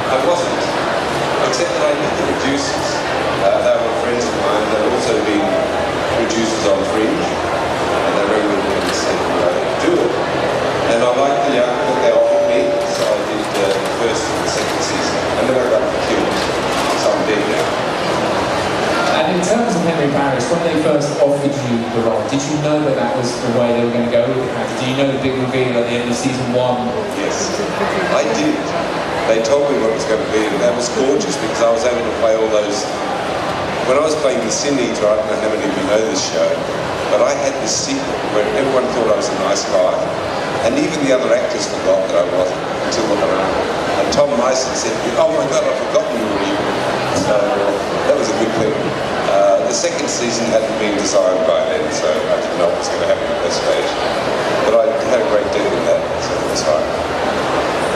I wasn't, except that I knew the producers. They were friends of mine. They'd also been producers on Fringe, and they regularly and said, do it. And I liked the outfit that they offered me, so I did the first and the second season, and then I got killed, so I'm dead now. And in terms of Henry Parrish, when they first offered you the role, did you know that that was the way they were going to go with the character? Did you know the big reveal at the end of season 1? Yes, I did. They told me what it was going to be, and that was gorgeous because I was able to play all those. When I was playing the Sin Eater, I don't know how many of you know this show, but I had this secret where everyone thought I was a nice guy, and even the other actors forgot that I wasn't until and Tom Myson said, "Oh my God, I've forgotten you were evil." So that was a good thing. The second season hadn't been designed by then, so I didn't know what was going to happen at that stage. But I had a great deal in that, so it was fine.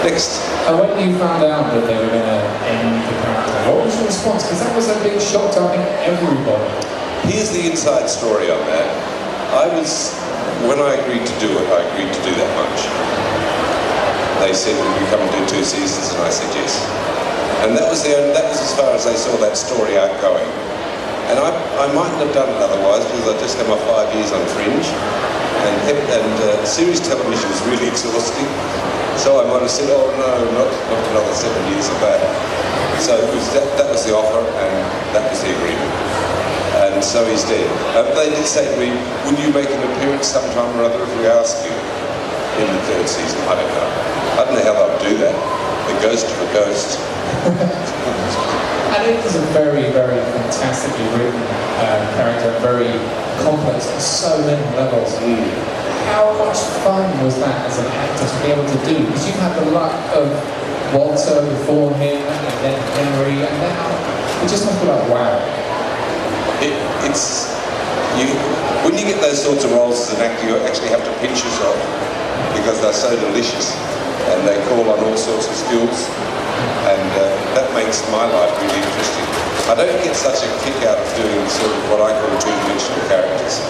Next. When you found out that they were going to end the character, what was your response? Because that was a big shock to, I think, everybody. Here's the inside story on that. When I agreed to do it, I agreed to do that much. They said, "Will you come and do 2 seasons?" And I said yes. And that was as far as they saw that story out going. And I mightn't have done it otherwise because I just had my 5 years on Fringe, and series television was really exhausting. So I might have said, "Oh no, not another 7 years of that." So that was the offer, and that was the agreement. And so he's dead. They did say to me, "Will you make an appearance sometime or other if we ask you in the 3rd season?" I don't know. I don't know how they'll do that. The ghost of a ghost. And it was a very, very fantastically written character, very complex on so many levels. How much fun was that as an actor to be able to do? Because you had the luck of Walter before him, and then Henry, and now it just must be like, wow. When you get those sorts of roles as an actor, you actually have to pinch yourself because they're so delicious and they call on all sorts of skills, and that makes my life really interesting. I don't get such a kick out of doing sort of what I call 2-dimensional characters.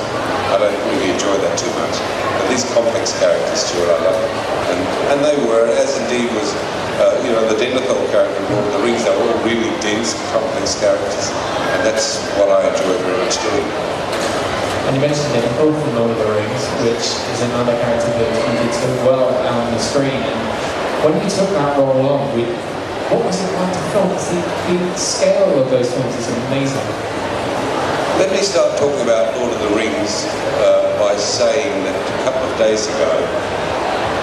I don't really enjoy that too much. But these complex characters, Stuart, I love them. And they were, as indeed was, the Denethor character in Lord of the Rings. They were all really dense, complex characters, and that's what I enjoy very much doing. And you mentioned Denethor from Lord of the Rings, which is another character that you did so well on the screen. And when you took that role on, what was it like to film? The scale of those films is amazing. Let me start talking about Lord of the Rings by saying that a couple of days ago,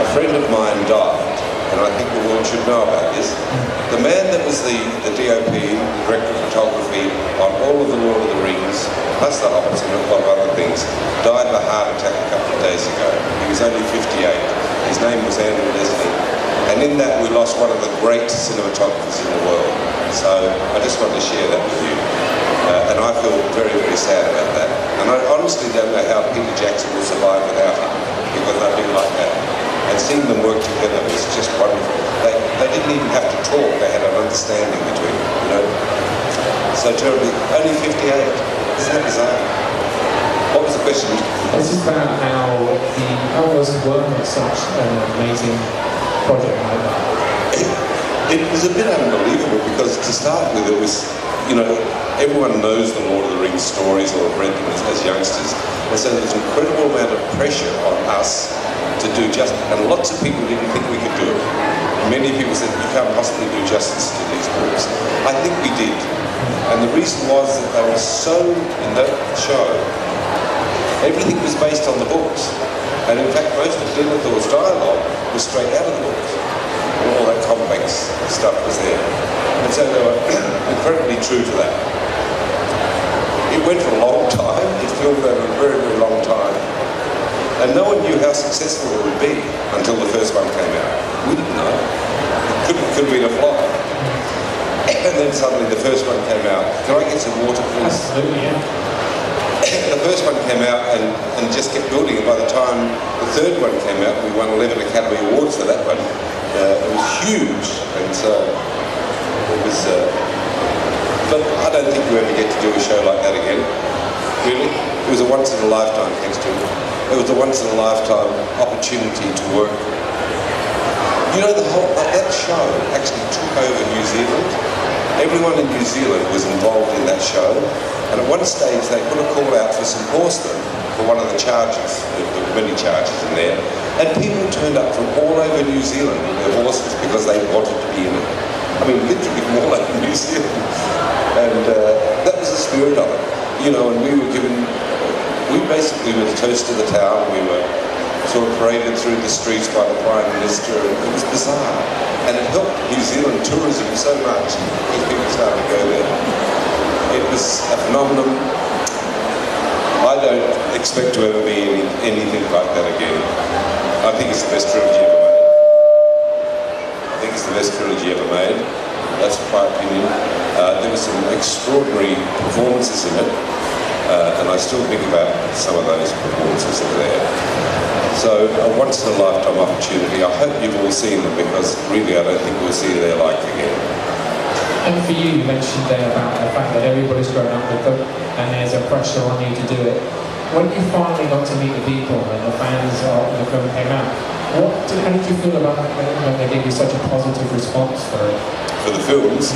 a friend of mine died, and I think the world should know about this. The man that was the DOP, the director of photography on all of the Lord of the Rings, plus the Hobbits and a lot of other things, died of a heart attack a couple of days ago. He was only 58. His name was Andrew Leslie. And in that we lost one of the great cinematographers in the world. So I just wanted to share that with you. And I feel very, very sad about that. And I honestly don't know how Peter Jackson will survive without him, because I've been like that. And seeing them work together was just wonderful. They didn't even have to talk, they had an understanding between them, So terribly, only 58. Isn't that bizarre? What was the question? This is about how it was to work on such an amazing project like that. It was a bit unbelievable because to start with, it was, everyone knows the Lord of the Rings stories or have read them as youngsters, and so there's an incredible amount of pressure on us to do justice, and lots of people didn't think we could do it. Many people said, "You can't possibly do justice to these books." I think we did, and the reason was that they were so, in that show, everything was based on the books, and in fact most of Denethor's dialogue was straight out of the books. All that complex stuff was there. And so they were incredibly true to that. It went for a long time. It filmed over a very, very long time. And no one knew how successful it would be until the first one came out. We didn't know. It could have been a flop. And then suddenly the first one came out. Can I get some water, please? Absolutely, yeah. The first one came out and just kept building. And by the time the third one came out, we won 11 Academy Awards for that one. It was huge, and so it was. But I don't think you ever get to do a show like that again. Really, it was a once in a lifetime. Thanks to it was a once in a lifetime opportunity to work. You know, that show actually took over New Zealand. Everyone in New Zealand was involved in that show, and at one stage they put a call out for St Horston for one of the charges. There were many charges in there, and people turned up from all over New Zealand with their horses because they wanted to be in it. I mean, literally from all over New Zealand, and that was the spirit of it. You know, and we basically were the toast of the town. We were sort of paraded through the streets by the Prime Minister, and it was bizarre. And it helped New Zealand tourism so much because people started to go there. It was a phenomenon. I don't expect to ever be anything like that again. I think it's the best trilogy ever made. I think it's the best trilogy ever made. That's my opinion. There were some extraordinary performances in it, and I still think about some of those performances that are there. So a once-in-a-lifetime opportunity. I hope you've all seen them because really I don't think we'll see their like again. And for you, you mentioned there about the fact that everybody's grown up with them and there's a pressure on you to do it. When you finally got to meet the people and the fans of the film came out, how did you feel about when they gave you such a positive response for it? For the films?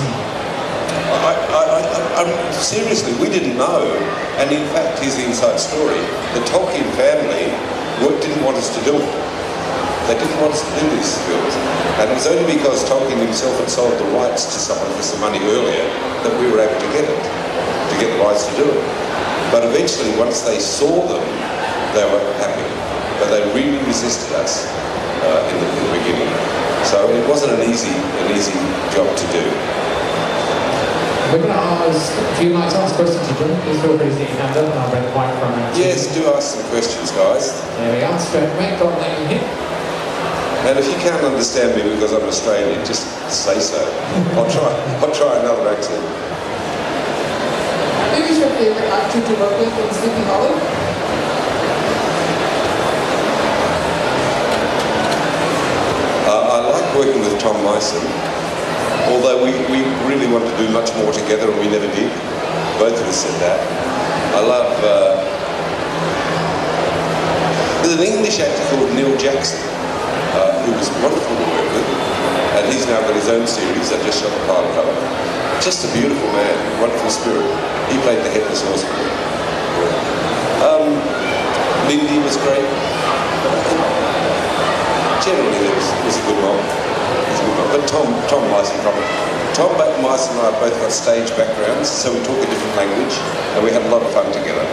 Seriously, we didn't know. And in fact, here's the inside story. The Tolkien family didn't want us to do it. They didn't want us to do these films. And it was only because Tolkien himself had sold the rights to someone for some money earlier that we were able to get the rights to do it. But eventually, once they saw them, they were happy. But they really resisted us in the beginning. So it wasn't an easy job to do. We're going to ask, if you'd like to ask questions to Jim, please feel free to stick your hand up and I'll bring the microphone around. Yes, do ask some questions, guys. There we are, straight away, got that in here. And if you can't understand me because I'm Australian, just say so. I'll try another accent. Who's your favourite actor to work with in Sleepy Hollow? I like working with Tom Myson. Although we really wanted to do much more together and we never did. Both of us said that. I love... there's an English actor called Neil Jackson, who was wonderful to work with. And he's now got his own series. I just shot the pilot of it. Just a beautiful man, wonderful spirit. He played the Headless Horseman. Lindy was great. Generally, it was a good mob. But Tom Myson probably. Tom Myson and I both got stage backgrounds, so we talk a different language, and we had a lot of fun together.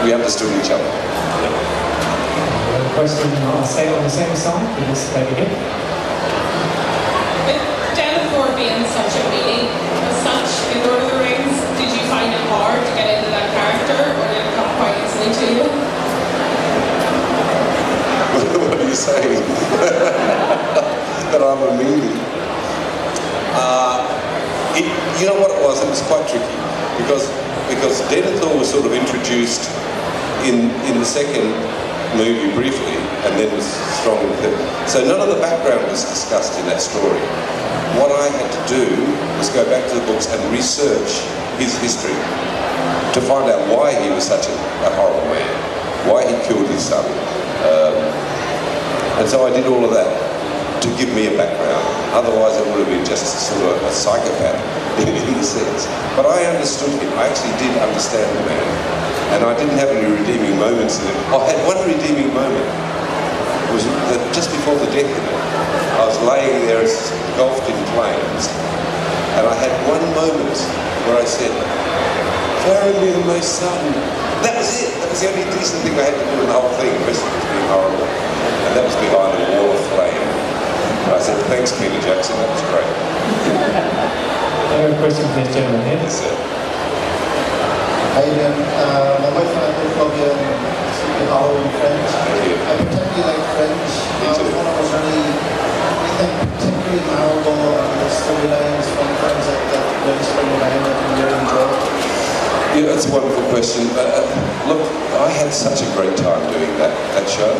We understood each other. A question I'll say on the same side, please take it in. With Denethor being such a meaning as such in Lord of the Rings, did you find it hard to get into that character, or did it come quite easily to you? What are you saying? That I'm a meanie. You know what it was? It was quite tricky because Denethor was sort of introduced in the second movie briefly, and then was strong in the third. So none of the background was discussed in that story. What I had to do was go back to the books and research his history to find out why he was such a horrible man, why he killed his son. And so I did all of that to give me a background. Otherwise it would have been just sort of a psychopath in the sense. But I understood him. I actually did understand the man. And I didn't have any redeeming moments in it. I had one redeeming moment. It was just before the death in it. I was laying there engulfed in flames. And I had one moment where I said, "Faramir, my son." That was it. That was the only decent thing I had to do in the whole thing. The rest of it was being horrible. And that was behind a wall of flame. And I said, "Thanks, Peter Jackson, that was great." I have a question for this gentleman here. Yes, sir. Hi again. My wife and I both love you in Sleepy Hollow and Fringe. Thank you. I particularly like Fringe. Me too. Was there anything particularly memorable and the storylines from Fringe that really spring to mind that you really enjoyed? Yeah, that's a wonderful question. Look, I had such a great time doing that show.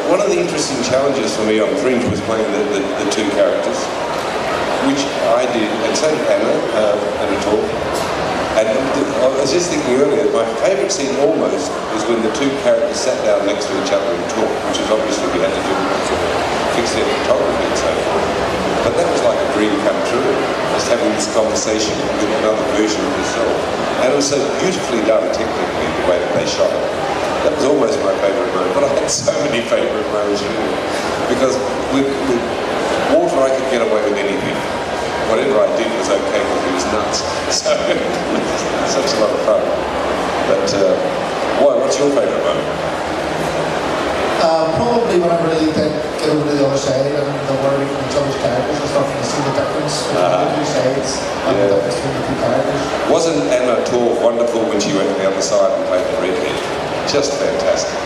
One of the interesting challenges for me on Fringe was playing the two characters, which I did, and so did Anna, Anna Talk. And was just thinking earlier, my favourite scene almost was when the two characters sat down next to each other and talked, which is obviously we had to do to fix their photography and so forth. But that was like a dream come true, just having this conversation with another version of yourself. And it was so beautifully done technically, the way that they shot it. That was almost my favourite moment, but I had so many favourite moments really. Because with Walter I could get away with anything. Whatever I did was okay because he was nuts. So, such a lot of fun. But, what's your favourite moment? Probably when I really did get over to the other side and the worry from each other's characters and stuff and see the difference between the two sides and the difference between the two characters. Wasn't Anna Torv wonderful when she went to the other side and played the redhead? Just fantastic.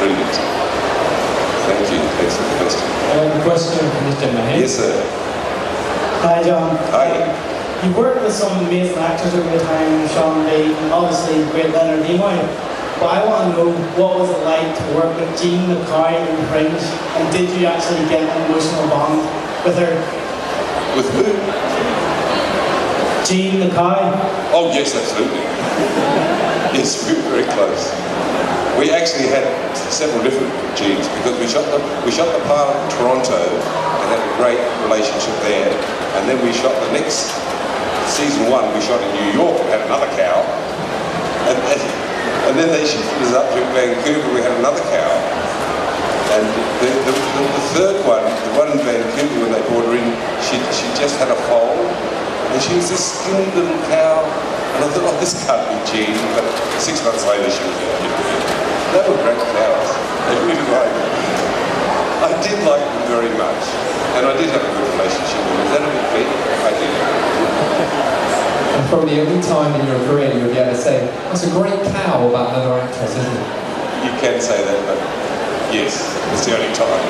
Brilliant. Thank you. Thanks for the question. The question from Mr. Mahan. Yes, sir. Hi, John. Hi. You've worked with some amazing actors over the time, Sean Lee, and obviously great Leonard Nimoy. But I want to know, what was it like to work with Jean McCoy in Fringe, and did you actually get an emotional bond with her? With who? Jean McCoy. Oh, yes, absolutely. Yes, we were very close. We actually had several different Jeans because we shot the pilot in Toronto and had a great relationship there. And then we shot the next season 1. We shot in New York and had another cow. And then they shifted us up to Vancouver. We had another cow. And the third one, the one in Vancouver, when they brought her in, she just had a foal. And she was this skinny little cow. And I thought, oh, this can't be Jean. But 6 months later, she was there. They were great cows. They really liked them. I did like them very much. And I did have a good relationship with them. Is that a bit big? I did. And probably the only time in your career you'll be able to say, that's a great cow about another actress, isn't it? You can say that, but yes, it's the only time.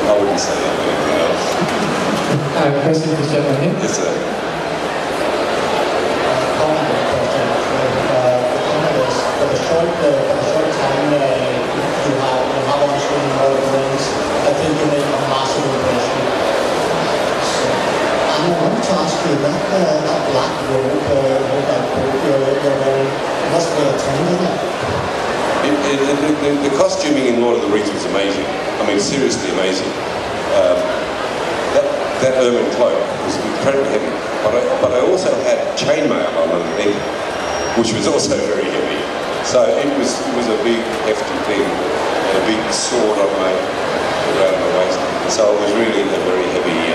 I wouldn't say that for anything else. Question for Stefan here. Yes, sir. For the short time you have on screen Lord of the Rings, I think you make a massive impression. So, and I wanted to ask you, that black robe, that coat you're wearing, must be a trend, isn't it? The costuming in Lord of the Rings was amazing. I mean, seriously amazing. That ermine cloak was incredibly heavy. But I also had chainmail on underneath, which was also very heavy. So it was a big, hefty thing, and a big sword on around my waist. So it was really a very heavy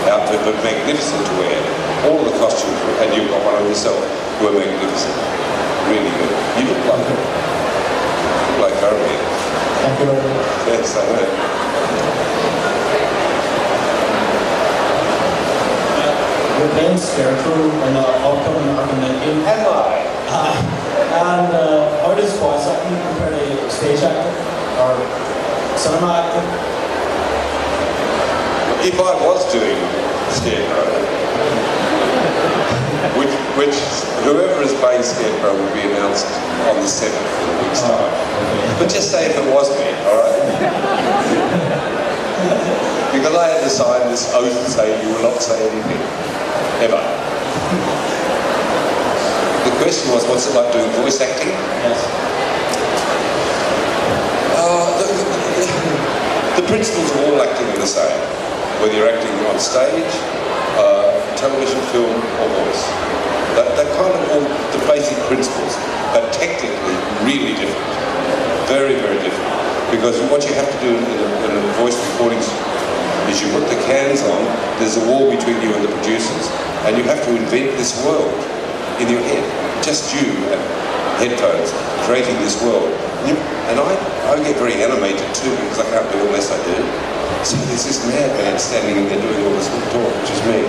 outfit, but magnificent to wear. All of the costumes, and you've got one on yourself, were magnificent. Really good. You look like it. You look like Faramir. Thank you very much. Yes, I know. You're playing Scarecrow in the upcoming Arkham. Am I? And how does voice acting compare to stage acting or cinema acting? If I was doing Scarecrow, which whoever is playing Scarecrow would be announced on the 7th in a week's time. But just say if it was me, alright? Because I had to sign this oath saying you will not say anything. Ever. The question was, what's it like doing voice acting? Yes. The principles of all acting are the same, whether you're acting on stage, television, film, or voice. They're kind of all the basic principles, but technically really different. Very, very different. Because what you have to do in a voice recording is you put the cans on, there's a wall between you and the producers, and you have to invent this world in your head. Just you and headphones creating this world. And I get very animated too because I can't do it unless I do. So there's this madman standing in there doing all this good talk, which is me.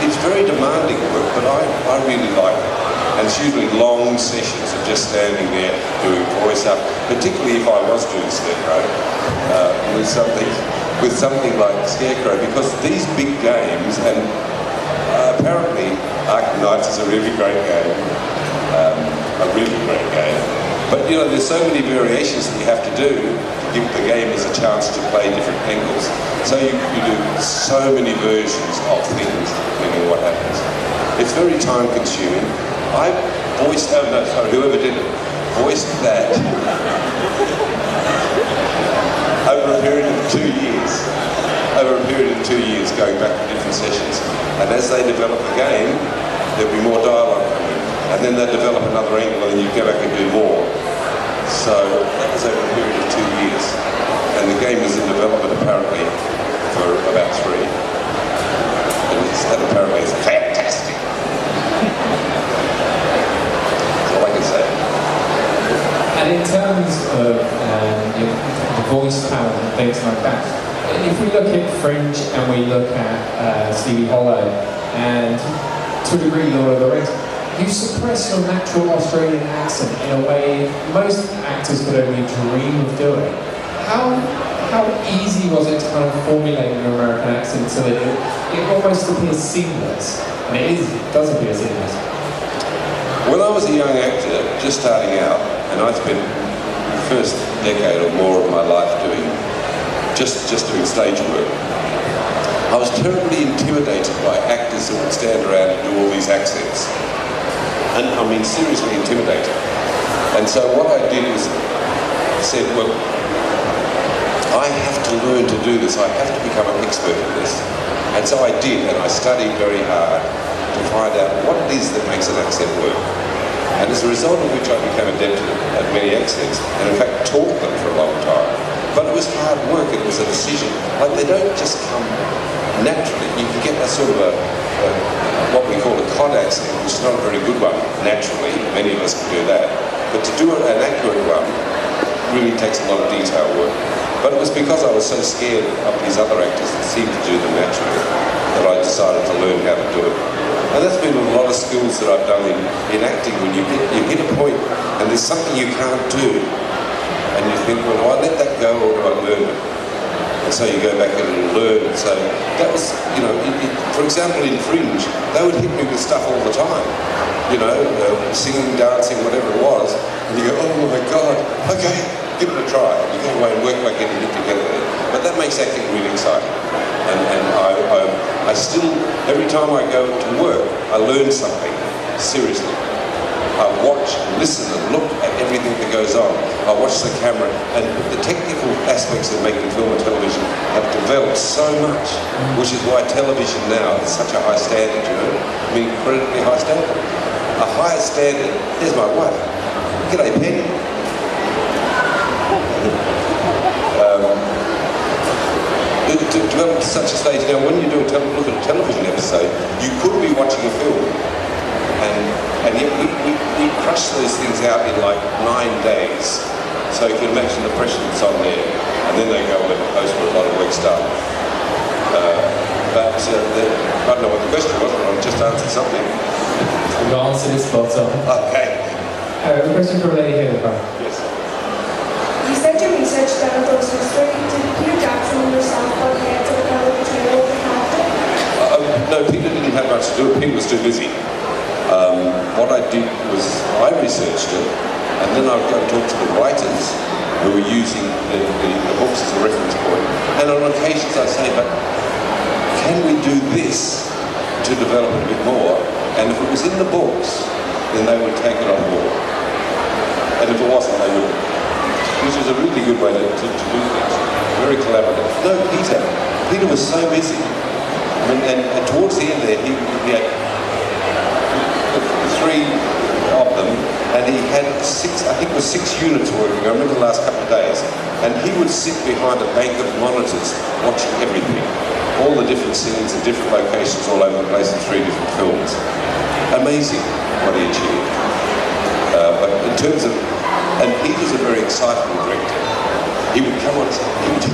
It's very demanding work, but I really like it. And it's usually long sessions of just standing there doing voice up, particularly if I was doing Scarecrow, with something like Scarecrow, because these big games, and apparently Arkham Knights is a really great game, a really great game, but you know, there's so many variations that you have to do, give the gamers a chance to play different angles. So you do so many versions of things depending on what happens. It's very time consuming. I voiced, whoever did it, voiced that over a period of 2 years. Over a period of 2 years, going back to different sessions. And as they develop the game, there'll be more dialogue coming. And then they develop another angle and you go back and do more. So that was over a period of 2 years. And the game was in development apparently for about 3. And apparently it's fantastic. That's all I can say. And in terms of the voice talent and things like that, if we look at Fringe and we look at Stevie Hollow and to a degree Lord of the Rings, you suppress your natural Australian accent in a way most actors could only dream of doing. How easy was it to kind of formulate an American accent so that it almost appears seamless? And it does appear seamless. When I was a young actor, just starting out, and I spent the first decade or more of my life doing doing stage work, I was terribly intimidated by actors who would stand around and do all these accents. And I mean, seriously intimidated. And so what I did was said, well, I have to learn to do this. I have to become an expert in this. And so I did, and I studied very hard to find out what it is that makes an accent work. And as a result of which I became adept at many accents, and in fact taught them for a long time. But it was hard work, it was a decision. Like, they don't just come naturally. You can get a sort of what we call a cod accent, which is not a very good one naturally. Many of us can do that. But to do an accurate one really takes a lot of detail work. But it was because I was so scared of these other actors that seemed to do them naturally that I decided to learn how to do it. And that's been a lot of skills that I've done in acting. When you hit a point and there's something you can't do, and you think, well, do I let that go or do I learn it? And so you go back and learn. So that was, for example, in Fringe, they would hit me with stuff all the time. Singing, dancing, whatever it was. And you go, oh my God, okay, give it a try. You go away and work back in and get together. But that makes acting really exciting. And I still, every time I go to work, I learn something, seriously. I watch and listen and look at everything that goes on. I watch the camera, and the technical aspects of making film and television have developed so much, which is why television now is such a high standard, I mean, incredibly high standard. A higher standard, there's my wife. G'day, Penny. To develop to such a stage now, when you do look at a television episode, you could be watching a film, and yet we crush those things out in like 9 days. So you can imagine the pressure that's on there, and then they go and post for a lot of weeks done. But I don't know what the question was, but I've just answered something. The answer is spot on. Okay. A question from a lady here in the front. Yes. You said your research done those history. Did Peter Jackson and yourself butt heads at the portrayal of the character? No, Peter didn't have much to do with it. Peter was too busy. What I did was I researched it, and then I'd go and talk to the writers who were using the books as a reference point. And on occasions I'd say, but can we do this to develop a bit more? And if it was in the books, then they would take it on board. And if it wasn't, they wouldn't. Which was a really good way to do things. Very collaborative. No, Peter was so busy. And towards the end there, he had 3 of them, and he had 6, I think it was 6 units working. I remember the last couple of days. And he would sit behind a bank of monitors watching everything. All the different scenes in different locations all over the place in 3 different films. Amazing what he achieved. But in terms of, and he was a very excitable director. He would come on and say, he would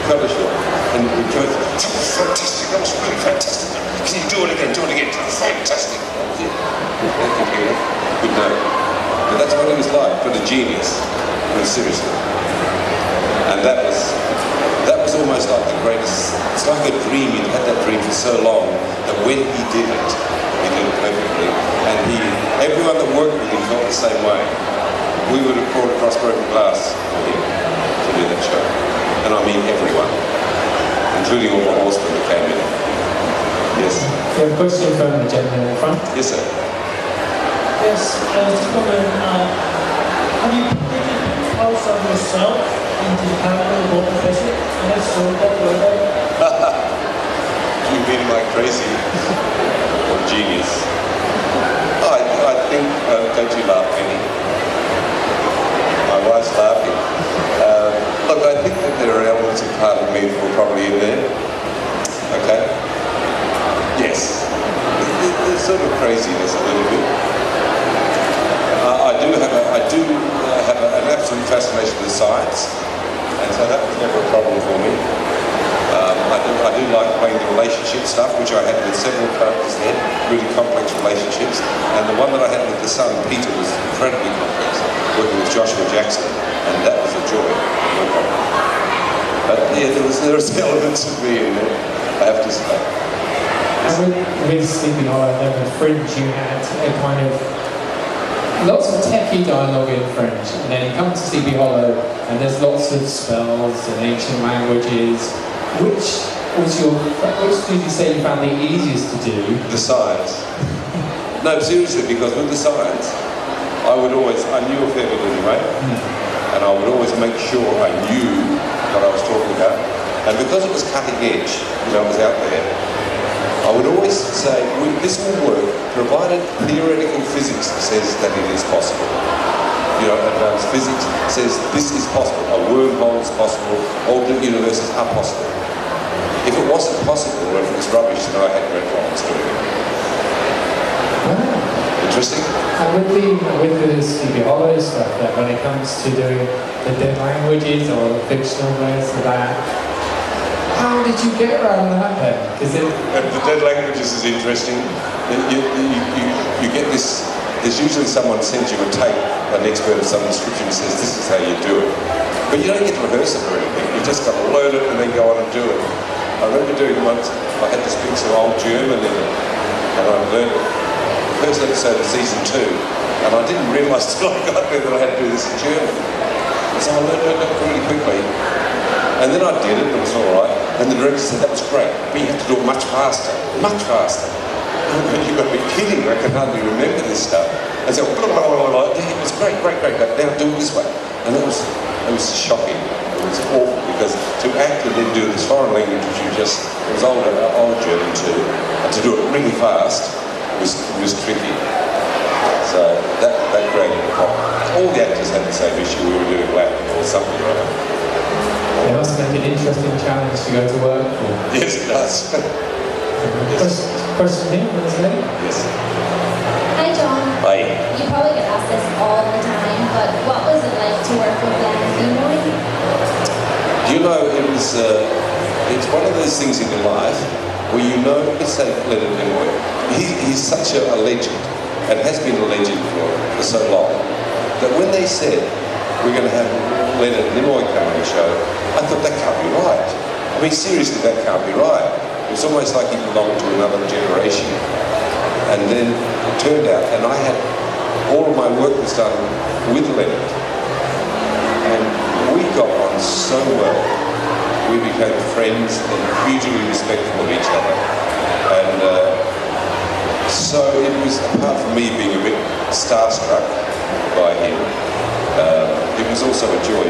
cut a shot, and he would go, that was fantastic, that was really fantastic. Can you do it again, fantastic. That was it. Thank you, good note. But that's what he was like, but a genius. I mean, seriously. And that was almost like the greatest, it's like a dream. He'd had that dream for so long that when he did it perfectly. And everyone that worked with him felt the same way. we would have crawled across broken glass for him to do that show. And I mean everyone, including all the horsemen that came in. Yes. We have a question from the gentleman in front. Yes, sir. Yes, I was just wondering, did you put parts of yourself into the character of Walter Bishop? And if so, what were they? You mean like crazy or genius? I think, don't you laugh, Penny? My wife's laughing. Look, I think that there are elements of part of me that were probably in there. Okay? Yes. There's sort of craziness a little bit. I do have an absolute fascination with science, and so that was never a problem for me. I do like playing the relationship stuff, which I had with several characters there, really complex relationships. And the one that I had with the son, Peter, was incredibly complex, working with Joshua Jackson, and that was a joy. No problem. But yeah, there was elements of me in there, I have to say. And with Sleepy Hollow and with Fringe, you had a kind of lots of techie dialogue in French, and then you come to Sleepy Hollow, and there's lots of spells and ancient languages. Which did you say you found the easiest to do? The science. No, seriously, because with the science, I knew a fair bit anyway, and I would always make sure I knew what I was talking about. And because it was cutting edge, it was out there, I would always say, this will work, provided theoretical physics says that it is possible. Advanced physics says this is possible. A wormhole is possible. Alternate universes are possible. If it wasn't possible, or if it was rubbish, then I had read what I was doing. Wow. Interesting. And with the Sleepy Hollow stuff, that when it comes to doing the dead languages or the fictional ways of that, how did you get around that then? The dead languages is interesting. You get this. There's usually someone sends you a tape, an expert of some description, and says this is how you do it. But you don't get to rehearse it or anything. You've just got to learn it and then go on and do it. I remember doing once. I had to speak some old German in it, and I learned it. First episode of season 2, and I didn't realise till I got there that I had to do this in German. So I learned it really quickly. And then I did it, and it was all right. And the director said, that was great, but you have to do it much faster, much faster. And you've got to be kidding, I can hardly remember this stuff. And so, blah, blah, blah, blah, it was great, but now do it this way. And it was shocking. It was awful, because to act and then do this foreign language, which it was old German too, and to do it really fast was tricky. So that created a problem. All the actors had the same issue, we were doing Latin or something or other. It must make an interesting challenge to go to work for. Yes, it does. Question here, please, lady. Yes. Hi, John. Hi. You probably get asked this all the time, but what was it like to work with Leonard Nimoy? It's one of those things in your life where let's say Leonard Nimoy, he's such a legend, and has been a legend for so long, that when they said, we're going to have Leonard Nimoy come on the show, I thought, that can't be right. I mean, seriously, that can't be right. It was almost like he belonged to another generation. And then it turned out, and all of my work was done with Leonard. And we got on so well. We became friends and hugely respectful of each other. And so it was, apart from me being a bit starstruck by him, it was also a joy.